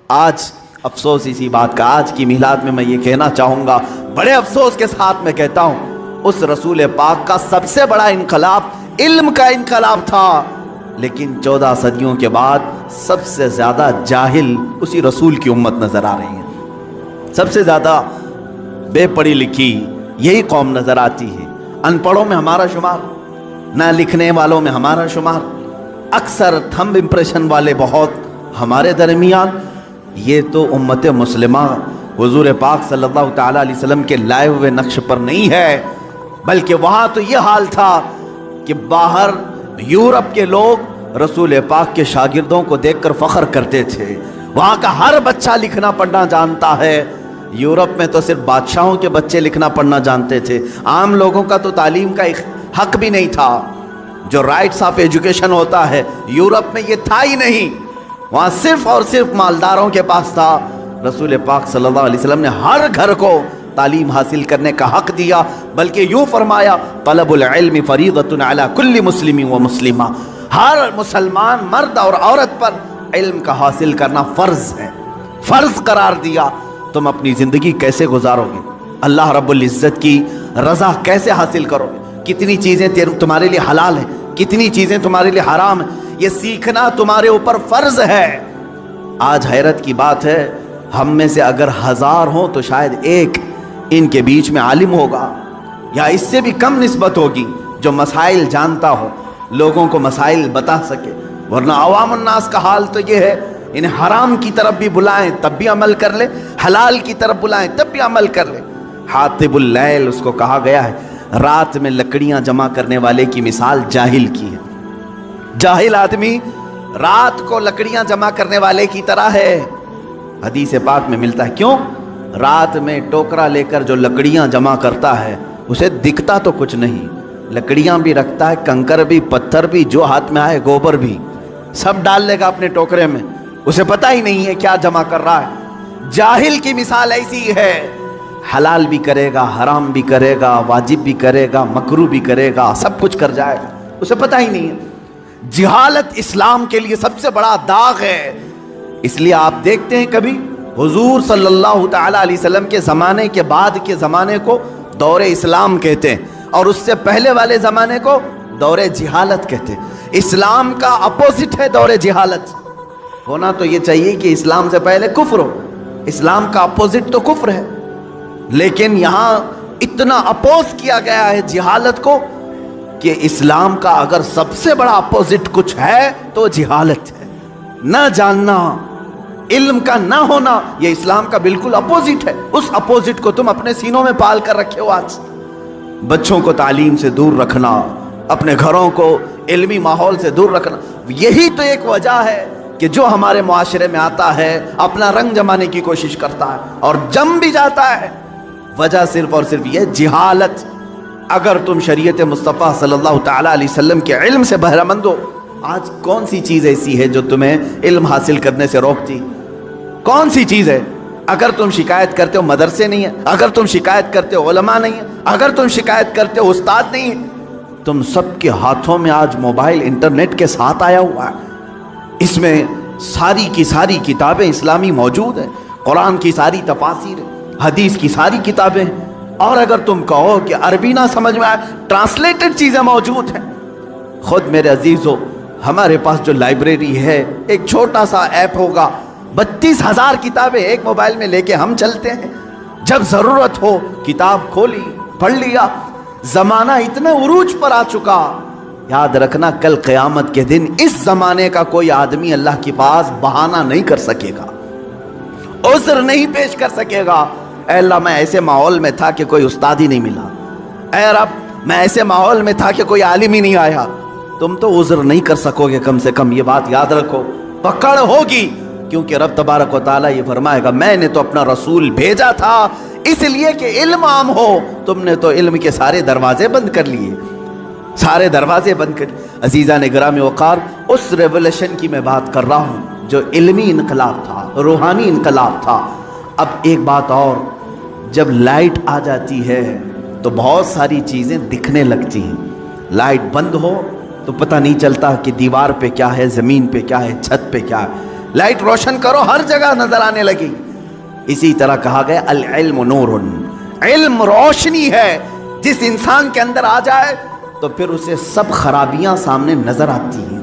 آج افسوس اسی بات کا، آج کی میلاد میں یہ کہنا چاہوں گا، بڑے افسوس کے ساتھ میں کہتا ہوں، اس رسول پاک کا سب سے بڑا انقلاب علم کا انقلاب تھا، لیکن 14 صدیوں کے بعد سب سے زیادہ جاہل اسی رسول کی امت نظر آ رہی ہے، سب سے زیادہ بے پڑھی لکھی یہی قوم نظر آتی ہے، ان پڑھوں میں ہمارا شمار، نہ لکھنے والوں میں ہمارا شمار، اکثر تھمب امپریشن والے بہت ہمارے درمیان۔ یہ تو امت مسلمہ حضور پاک صلی اللہ تعالیٰ علیہ وسلم کے لائے ہوئے نقش پر نہیں ہے، بلکہ وہاں تو یہ حال تھا کہ باہر یورپ کے لوگ رسول پاک کے شاگردوں کو دیکھ کر فخر کرتے تھے، وہاں کا ہر بچہ لکھنا پڑھنا جانتا ہے، یورپ میں تو صرف بادشاہوں کے بچے لکھنا پڑھنا جانتے تھے، عام لوگوں کا تو تعلیم کا حق بھی نہیں تھا، جو رائٹس آف ایجوکیشن ہوتا ہے یورپ میں یہ تھا ہی نہیں، وہاں صرف اور صرف مالداروں کے پاس تھا۔ رسول پاک صلی اللہ علیہ وسلم نے ہر گھر کو تعلیم حاصل کرنے کا حق دیا، بلکہ یوں فرمایا طلب العلم فریضۃ علی کل مسلم و مسلمہ، ہر مسلمان مرد اور عورت پر علم کا حاصل کرنا فرض ہے، فرض قرار دیا۔ تم اپنی زندگی کیسے گزارو گے، اللہ رب العزت کی رضا کیسے حاصل کرو گے، کتنی چیزیں تمہارے لیے حلال ہیں، کتنی چیزیں تمہارے لیے حرام ہیں، یہ سیکھنا تمہارے اوپر فرض ہے۔ آج حیرت کی بات ہے، ہم میں سے اگر 1000 ہوں تو شاید ایک ان کے بیچ میں عالم ہوگا، یا اس سے بھی کم نسبت ہوگی جو مسائل جانتا ہو، لوگوں کو مسائل بتا سکے، ورنہ عوام الناس کا حال تو یہ ہے، انہیں حرام کی طرف بھی بلائیں تب بھی عمل کر لے، حلال کی طرف بلائیں تب بھی عمل کر لے۔ حاطب اللیل اس کو کہا گیا ہے، رات میں لکڑیاں جمع کرنے والے کی مثال جاہل کی ہے، جاہل آدمی رات کو لکڑیاں جمع کرنے والے کی طرح ہے۔ حدیث پاک میں ملتا ہے، کیوں؟ رات میں ٹوکرا لے کر جو لکڑیاں جمع کرتا ہے اسے دکھتا تو کچھ نہیں، لکڑیاں بھی رکھتا ہے، کنکر بھی، پتھر بھی، جو ہاتھ میں آئے، گوبر بھی، سب ڈال لے گا اپنے ٹوکرے میں، اسے پتہ ہی نہیں ہے کیا جمع کر رہا ہے۔ جاہل کی مثال ایسی ہے، حلال بھی کرے گا، حرام بھی کرے گا، واجب بھی کرے گا، مکروہ بھی کرے گا، سب کچھ کر جائے گا، اسے پتہ ہی نہیں ہے۔ جہالت اسلام کے لیے سب سے بڑا داغ ہے، اس لیے آپ دیکھتے ہیں کبھی حضور صلی اللہ تعالیٰ علیہ وسلم کے زمانے کے بعد کے زمانے کو دور اسلام کہتے ہیں، اور اس سے پہلے والے زمانے کو دور جہالت کہتے ہیں۔ اسلام کا اپوزٹ ہے دور جہالت، ہونا تو یہ چاہیے کہ اسلام سے پہلے کفر ہو، اسلام کا اپوزٹ تو کفر ہے، لیکن یہاں اتنا اپوز کیا گیا ہے جہالت کو کہ اسلام کا اگر سب سے بڑا اپوزٹ کچھ ہے تو جہالت ہے، نہ جاننا، علم کا نہ ہونا، یہ اسلام کا بالکل اپوزٹ ہے۔ اس اپوزٹ کو تم اپنے سینوں میں پال کر رکھے ہو۔ آج بچوں کو تعلیم سے دور رکھنا، اپنے گھروں کو علمی ماحول سے دور رکھنا، یہی تو ایک وجہ ہے کہ جو ہمارے معاشرے میں آتا ہے اپنا رنگ جمانے کی کوشش کرتا ہے، اور جم بھی جاتا ہے، وجہ صرف اور صرف یہ جہالت۔ اگر تم شریعت مصطفیٰ صلی اللہ تعالیٰ علیہ وسلم کے علم سے بہرہ مند ہو، آج کون سی چیز ایسی ہے جو تمہیں علم حاصل کرنے سے روکتی؟ کون سی چیز ہے؟ اگر تم شکایت کرتے ہو مدرسے نہیں ہیں، اگر تم شکایت کرتے ہو علماء نہیں ہیں، اگر تم شکایت کرتے ہو استاد نہیں ہیں، تم سب کے ہاتھوں میں آج موبائل انٹرنیٹ کے ساتھ آیا ہوا ہے، اس میں ساری کی ساری کتابیں اسلامی موجود ہیں، قرآن کی ساری تفاسیر، حدیث کی ساری کتابیں، اور اگر تم کہو کہ عربی نہ سمجھ میں آئے، ٹرانسلیٹڈ چیزیں موجود ہیں۔ خود میرے عزیزو، ہمارے پاس جو لائبریری ہے، ایک چھوٹا سا ایپ ہوگا، 32,000 کتابیں ایک موبائل میں لے کے ہم چلتے ہیں، جب ضرورت ہو کتاب کھولی، پڑھ لیا۔ زمانہ اتنا عروج پر آ چکا، یاد رکھنا کل قیامت کے دن اس زمانے کا کوئی آدمی اللہ کے پاس بہانہ نہیں کر سکے گا، عذر نہیں پیش کر سکے گا، اے اللہ میں ایسے ماحول میں تھا کہ کوئی استاد ہی نہیں ملا، اے رب میں ایسے ماحول میں تھا کہ کوئی عالم ہی نہیں آیا۔ تم تو عذر نہیں کر سکو گے، کم سے کم یہ بات یاد رکھو، پکڑ ہوگی، کیونکہ رب تبارک و تعالیٰ یہ فرمائے گا میں نے تو اپنا رسول بھیجا تھا اس لیے کہ علم عام ہو، تم نے تو علم کے سارے دروازے بند کر لیے، سارے دروازے بند کر لیے۔ عزیزان گرامی وقار، اس ریولوشن کی میں بات کر رہا ہوں جو علمی انقلاب تھا، روحانی انقلاب تھا۔ اب ایک بات اور، جب لائٹ آ جاتی ہے تو بہت ساری چیزیں دکھنے لگتی ہیں، لائٹ بند ہو تو پتہ نہیں چلتا کہ دیوار پہ کیا ہے، زمین پہ کیا ہے، چھت پہ کیا ہے، لائٹ روشن کرو، ہر جگہ نظر آنے لگی۔ اسی طرح کہا گیا العلم نور، علم روشنی ہے، جس انسان کے اندر آ جائے تو پھر اسے سب خرابیاں سامنے نظر آتی ہیں۔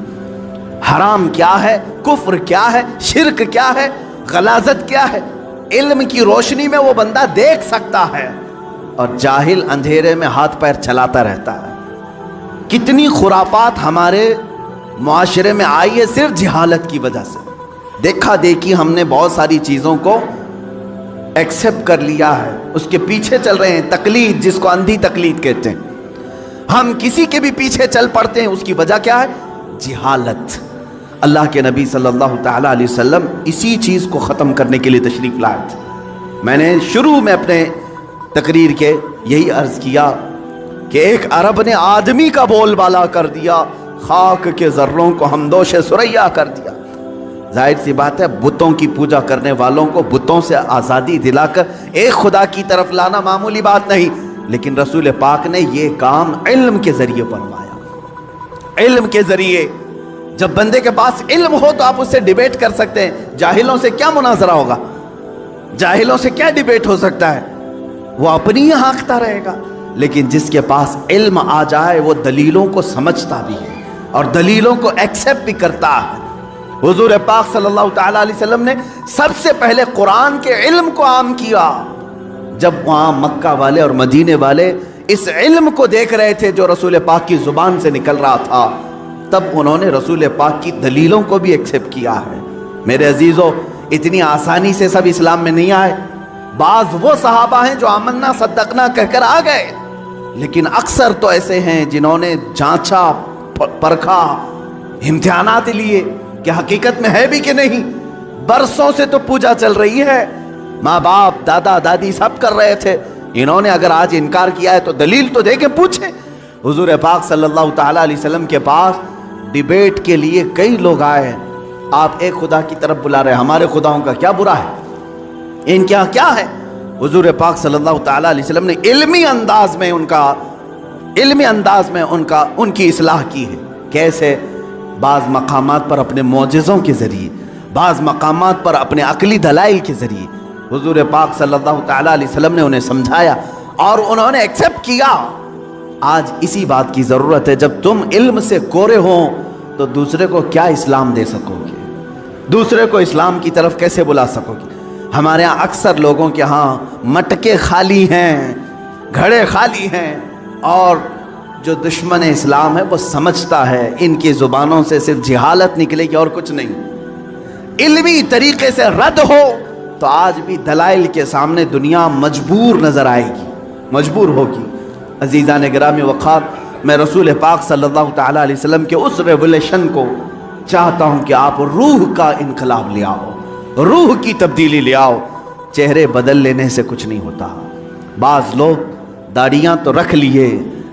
حرام کیا ہے، کفر کیا ہے، شرک کیا ہے، غلاظت کیا ہے، علم کی روشنی میں وہ بندہ دیکھ سکتا ہے، اور جاہل اندھیرے میں ہاتھ پیر چلاتا رہتا ہے۔ کتنی خرافات ہمارے معاشرے میں آئی ہے صرف جہالت کی وجہ سے۔ دیکھا دیکھی ہم نے بہت ساری چیزوں کو ایکسپٹ کر لیا ہے، اس کے پیچھے چل رہے ہیں، تقلید جس کو اندھی تقلید کہتے ہیں۔ ہم کسی کے بھی پیچھے چل پڑتے ہیں، اس کی وجہ کیا ہے؟ جہالت۔ اللہ کے نبی صلی اللہ تعالیٰ علیہ وسلم اسی چیز کو ختم کرنے کے لیے تشریف لائے تھے۔ میں نے شروع میں اپنے تقریر کے یہی عرض کیا کہ ایک عرب نے آدمی کا بول بالا کر دیا، خاک کے ذروں کو ہمدوش ثریا کر دیا۔ ظاہر سی بات ہے، بتوں کی پوجا کرنے والوں کو بتوں سے آزادی دلا کر ایک خدا کی طرف لانا معمولی بات نہیں، لیکن رسول پاک نے یہ کام علم کے ذریعے فرمایا۔ علم کے ذریعے، جب بندے کے پاس علم ہو تو آپ اس سے ڈیبیٹ کر سکتے ہیں۔ جاہلوں سے کیا مناظرہ ہوگا؟ جاہلوں سے کیا ڈیبیٹ ہو سکتا ہے؟ وہ اپنی ہی ہانکتا رہے گا۔ لیکن جس کے پاس علم آ جائے وہ دلیلوں کو سمجھتا بھی ہے اور دلیلوں کو ایکسپٹ بھی کرتا ہے۔ حضور پاک صلی اللہ تعالیٰ علیہ وسلم نے سب سے پہلے قرآن کے علم کو عام کیا۔ جب وہاں مکہ والے اور مدینے والے اس علم کو دیکھ رہے تھے جو رسول پاک کی زبان سے نکل رہا تھا، تب انہوں نے رسول پاک کی دلیلوں کو بھی ایکسپٹ کیا ہے۔ میرے عزیزو، اتنی آسانی سے سب اسلام میں نہیں آئے۔ بعض وہ صحابہ ہیں جو آمنا صدقنا کہہ کر آ گئے، لیکن اکثر تو ایسے ہیں جنہوں نے جانچا، پرکھا، امتحانات لیے کہ حقیقت میں ہے بھی کہ نہیں۔ برسوں سے تو پوجا چل رہی ہے، ماں باپ دادا دادی سب کر رہے تھے، انہوں نے اگر آج انکار کیا ہے تو دلیل تو دے کے پوچھیں۔ حضور پاک صلی اللہ تعالیٰ علیہ وسلم کے پاس ڈیبیٹ کے لیے کئی لوگ آئے۔ آپ ایک خدا کی طرف بلا رہے ہیں، ہمارے خداؤں کا کیا برا ہے، ان کے یہاں کیا ہے؟ حضور پاک صلی اللہ تعالیٰ علیہ وسلم نے علمی انداز میں ان کی اصلاح کی ہے۔ کیسے؟ بعض مقامات پر اپنے معجزوں کے ذریعے، بعض مقامات پر اپنے عقلی دلائل کے ذریعے حضور پاک صلی اللہ تعالیٰ علیہ وسلم نے انہیں سمجھایا اور انہوں نے ایکسپٹ کیا۔ آج اسی بات کی ضرورت ہے، جب تم علم سے کورے ہو تو دوسرے کو کیا اسلام دے سکو گے؟ دوسرے کو اسلام کی طرف کیسے بلا سکو گے؟ ہمارے ہاں اکثر لوگوں کے ہاں مٹکے خالی ہیں، گھڑے خالی ہیں، اور جو دشمن اسلام ہے وہ سمجھتا ہے ان کی زبانوں سے صرف جہالت نکلے گی اور کچھ نہیں۔ علمی طریقے سے رد ہو تو آج بھی دلائل کے سامنے دنیا مجبور نظر آئے گی، مجبور ہوگی۔ عزیزان گرامی وقار، میں رسول پاک صلی اللہ تعالیٰ علیہ وسلم کے اس ریولیشن کو چاہتا ہوں کہ آپ روح کا انقلاب لے آؤ، روح کی تبدیلی لے آؤ۔ چہرے بدل لینے سے کچھ نہیں ہوتا۔ بعض لوگ داڑیاں تو رکھ لیے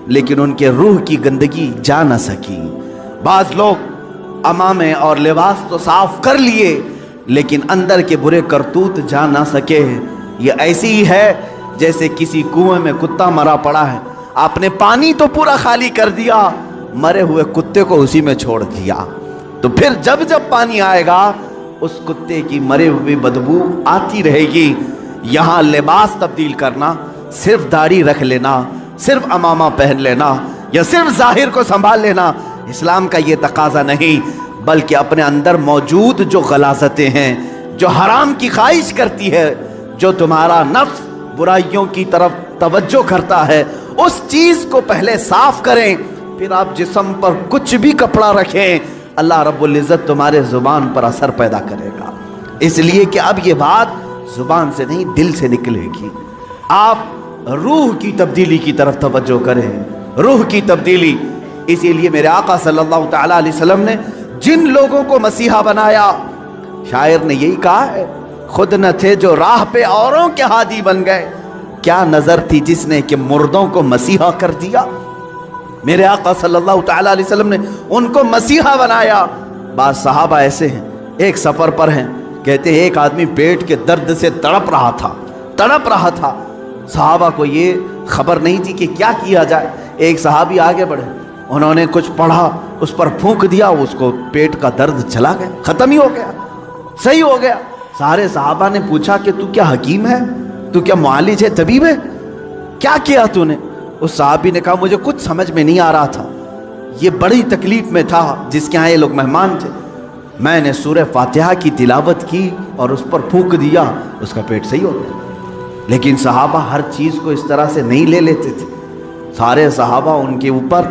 لیکن ان کے روح کی گندگی جا نہ سکی۔ بعض لوگ امامے اور لباس تو صاف کر لیے لیکن اندر کے برے کرتوت جا نہ سکے۔ یہ ایسی ہی ہے جیسے کسی کنویں میں کتا مرا پڑا ہے، آپ نے پانی تو پورا خالی کر دیا، مرے ہوئے کتے کو اسی میں چھوڑ دیا، تو پھر جب پانی آئے گا اس کتے کی مرے ہوئی بدبو آتی رہے گی۔ یہاں لباس تبدیل کرنا، صرف داڑھی رکھ لینا، صرف امامہ پہن لینا یا صرف ظاہر کو سنبھال لینا اسلام کا یہ تقاضا نہیں، بلکہ اپنے اندر موجود جو غلاظتیں ہیں، جو حرام کی خواہش کرتی ہے، جو تمہارا نفس برائیوں کی طرف توجہ کرتا ہے، اس چیز کو پہلے صاف کریں، پھر آپ جسم پر کچھ بھی کپڑا رکھیں، اللہ رب العزت تمہارے زبان پر اثر پیدا کرے گا۔ اس لیے کہ اب یہ بات زبان سے نہیں دل سے نکلے گی۔ آپ روح کی تبدیلی کی طرف توجہ کریں، روح کی تبدیلی۔ اسی لیے میرے آقا صلی اللہ تعالیٰ علیہ وسلم نے جن لوگوں کو مسیحا بنایا، شاعر نے یہی کہا ہے، خود نہ تھے جو راہ پہ اوروں کے ہادی بن گئے، کیا نظر تھی جس نے کہ مردوں کو مسیحا کر دیا۔ میرے آقا صلی اللہ تعالیٰ علیہ وسلم نے ان کو مسیحا بنایا۔ بعض صحابہ ایسے ہیں، ایک سفر پر ہیں، کہتے ہیں ایک آدمی پیٹ کے درد سے تڑپ رہا تھا۔ صحابہ کو یہ خبر نہیں تھی کہ کیا کیا جائے۔ ایک صحابی آگے بڑھے، انہوں نے کچھ پڑھا، اس پر پھونک دیا، اس کو پیٹ کا درد چلا گیا، ختم ہی ہو گیا۔ صحیح ہو گیا۔ سارے صحابہ نے پوچھا کہ تو کیا حکیم ہے، تو کیا معالج ہے، طبیب ہے، کیا کیا تو نے؟ اس صحابی نے کہا مجھے کچھ سمجھ میں نہیں آ رہا تھا، یہ بڑی تکلیف میں تھا، جس کے ہاں یہ لوگ مہمان تھے، میں نے سورہ فاتحہ کی تلاوت کی اور اس پر پھونک دیا، اس کا پیٹ صحیح ہو گیا۔ لیکن صحابہ ہر چیز کو اس طرح سے نہیں لے لیتے تھے۔ سارے صحابہ ان کے اوپر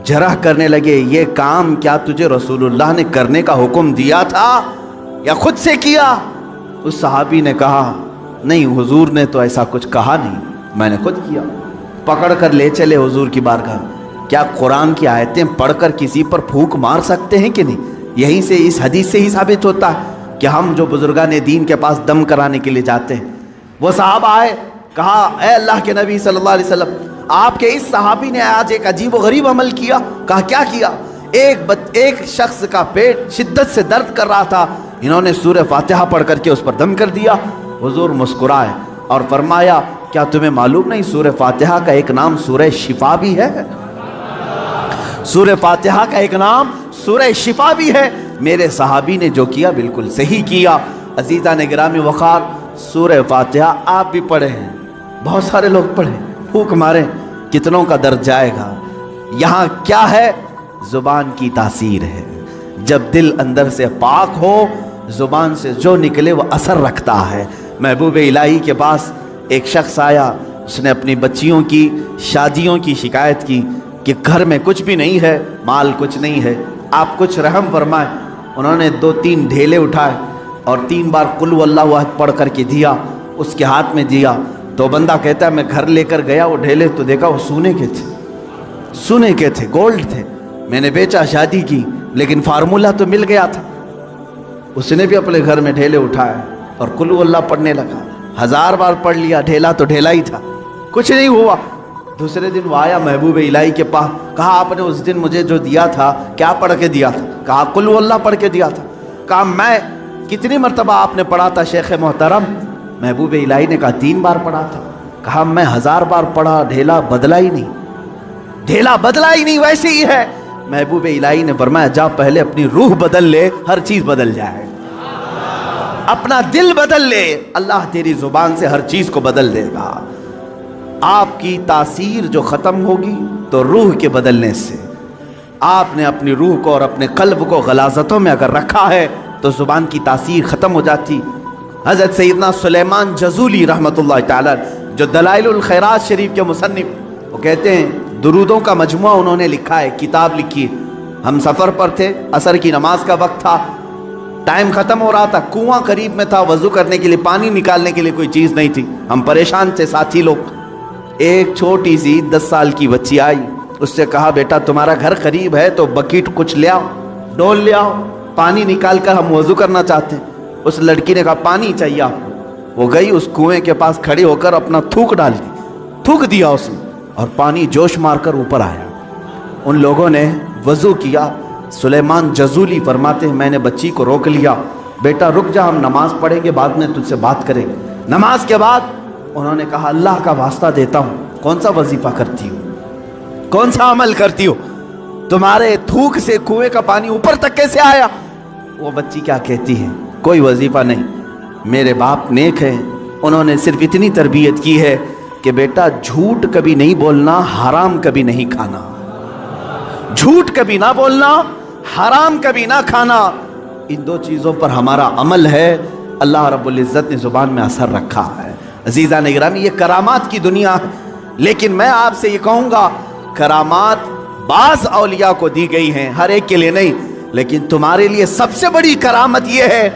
جرح کرنے لگے، یہ کام کیا تجھے رسول اللہ نے کرنے کا حکم دیا تھا یا خود سے کیا؟ اس صحابی نے کہا نہیں، حضور نے تو ایسا کچھ کہا نہیں، میں نے خود کیا۔ پکڑ کر لے چلے حضور کی بارگاہ۔ کیا قرآن کی آیتیں پڑھ کر کسی پر پھونک مار سکتے ہیں کہ نہیں؟ یہیں سے، اس حدیث سے ہی ثابت ہوتا ہے کہ ہم جو بزرگان دین کے پاس دم کرانے کے لیے جاتے ہیں، وہ صحابہ آئے، کہا اے اللہ کے نبی صلی اللہ علیہ وسلم، آپ کے اس صحابی نے آج ایک عجیب و غریب عمل کیا۔ کہا کیا کیا؟ ایک شخص کا پیٹ شدت سے درد کر رہا تھا، انہوں نے سورہ فاتحہ پڑھ کر کے اس پر دم کر دیا۔ حضور مسکرائے اور فرمایا کیا تمہیں معلوم نہیں سورہ فاتحہ کا ایک نام سورہ شفا بھی ہے؟ سورہ فاتحہ کا ایک نام سورہ شفا بھی ہے۔ میرے صحابی نے جو کیا بالکل صحیح کیا۔ عزیزان گرامی وقار، سورہ فاتحہ آپ بھی پڑھے ہیں، بہت سارے لوگ پڑھیں، پھونک ماریں، کتنوں کا درد جائے گا۔ یہاں کیا ہے؟ زبان کی تاثیر ہے۔ جب دل اندر سے پاک ہو، زبان سے جو نکلے وہ اثر رکھتا ہے۔ محبوب الہی کے پاس ایک شخص آیا، اس نے اپنی بچیوں کی شادیوں کی شکایت کی کہ گھر میں کچھ بھی نہیں ہے، مال کچھ نہیں ہے، آپ کچھ رحم فرمائیں۔ انہوں نے 2-3 ڈھیلے اٹھائے اور 3 بار قل هو اللہ احد پڑھ کر کے دیا، اس کے ہاتھ میں دیا۔ تو بندہ کہتا ہے میں گھر لے کر گیا، وہ ڈھیلے تو دیکھا وہ سونے کے تھے، سونے کے تھے، گولڈ تھے۔ میں نے بیچا، شادی کی، لیکن فارمولہ تو مل گیا تھا۔ اس نے بھی اپنے گھر میں ڈھیلے اٹھائے اور قل هو اللہ پڑھنے لگا، 1000 بار پڑھ لیا، ڈھیلا تو ڈھیلا ہی تھا، کچھ نہیں ہوا۔ دوسرے دن وہ آیا محبوب الہی کے پاس، کہا آپ نے اس دن مجھے جو دیا تھا کیا پڑھ کے دیا تھا؟ کہا قل هو اللہ پڑھ کے دیا تھا۔ کہا میں کتنی مرتبہ آپ نے پڑھا تھا شیخ محترم؟ محبوب الہی نے کہا 3 بار پڑھا تھا۔ کہا میں 1000 بار پڑھا، ڈھیلا بدلا ہی نہیں، ڈھیلا بدلا ہی نہیں، ویسے ہی ہے۔ محبوب الہی نے فرمایا جا پہلے اپنی روح بدل لے، ہر چیز بدل جائے، اپنا دل بدل لے، اللہ تیری زبان سے ہر چیز کو بدل دے گا۔ آپ کی تاثیر جو ختم ہوگی تو روح کے بدلنے سے، آپ نے اپنی روح کو اور اپنے قلب کو غلاظتوں میں اگر رکھا ہے تو زبان کی تاثیر ختم ہو جاتی۔ حضرت سیدنا سلیمان جزولی رحمۃ اللہ تعالی جو دلائل الخیرات شریف کے مصنف، وہ کہتے ہیں درودوں کا مجموعہ انہوں نے لکھا ہے، کتاب لکھی ہے۔ ہم سفر پر تھے، عصر کی نماز کا وقت تھا، ٹائم ختم ہو رہا تھا، کنواں قریب میں تھا، وضو کرنے کے لیے، پانی نکالنے کے لیے کوئی چیز نہیں تھی، ہم پریشان تھے ساتھی لوگ۔ ایک چھوٹی سی 10 سال کی بچی آئی، اس سے کہا بیٹا تمہارا گھر قریب ہے تو بکیٹ کچھ لے آؤ، ڈول لے آؤ، پانی نکال کر ہم وضو کرنا چاہتے ہیں۔ اس لڑکی نے کہا پانی چاہیے آپ کو۔ وہ گئی اس کنویں کے پاس کھڑی ہو کر اپنا تھوک ڈال دی، تھوک دیا اس میں، اور پانی جوش مار کر اوپر آیا۔ ان لوگوں نے وضو کیا۔ سلیمان جزولی فرماتے ہیں میں نے بچی کو روک لیا، بیٹا رک جا، ہم نماز پڑھیں گے، بعد میں تجھ سے بات کریں گے۔ نماز کے بعد انہوں نے کہا اللہ کا واسطہ دیتا ہوں، کون سا وظیفہ کرتی ہو، کون سا عمل کرتی ہو، تمہارے تھوک سے کنویں کا پانی اوپر تک کیسے آیا؟ وہ بچی کیا کہتی ہے کوئی وظیفہ نہیں، میرے باپ نیک ہیں، انہوں نے صرف اتنی تربیت کی ہے کہ بیٹا جھوٹ کبھی نہیں بولنا، حرام کبھی نہیں کھانا، جھوٹ کبھی نہ بولنا، حرام کبھی نہ کھانا، ان 2 چیزوں پر ہمارا عمل ہے۔ اللہ رب العزت نے زبان میں اثر رکھا ہے۔ عزیزان گرامی، یہ کرامات کی دنیا ہے، لیکن میں آپ سے یہ کہوں گا کرامات بعض اولیاء کو دی گئی ہیں، ہر ایک کے لیے نہیں، لیکن تمہارے لیے سب سے بڑی کرامت یہ ہے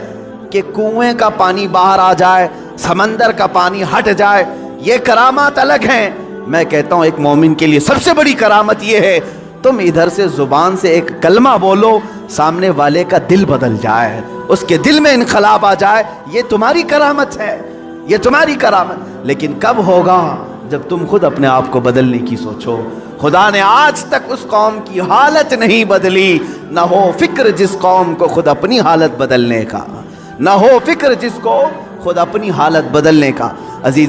کہ کنویں کا پانی باہر آ جائے، سمندر کا پانی ہٹ جائے، یہ کرامات الگ ہیں۔ میں کہتا ہوں ایک مومن کے لیے سب سے بڑی کرامت یہ ہے تم ادھر سے زبان سے ایک کلمہ بولو، سامنے والے کا دل بدل جائے، اس کے دل میں انقلاب آ جائے، یہ تمہاری کرامت ہے، یہ تمہاری کرامت۔ لیکن کب ہوگا؟ جب تم خود اپنے آپ کو بدلنے کی سوچو۔ خدا نے آج تک اس قوم کی حالت نہیں بدلی، نہ ہو فکر جس قوم کو خود اپنی حالت بدلنے کا، نہ ہو فکر جس کو خود اپنی حالت بدلنے کا۔ عزیز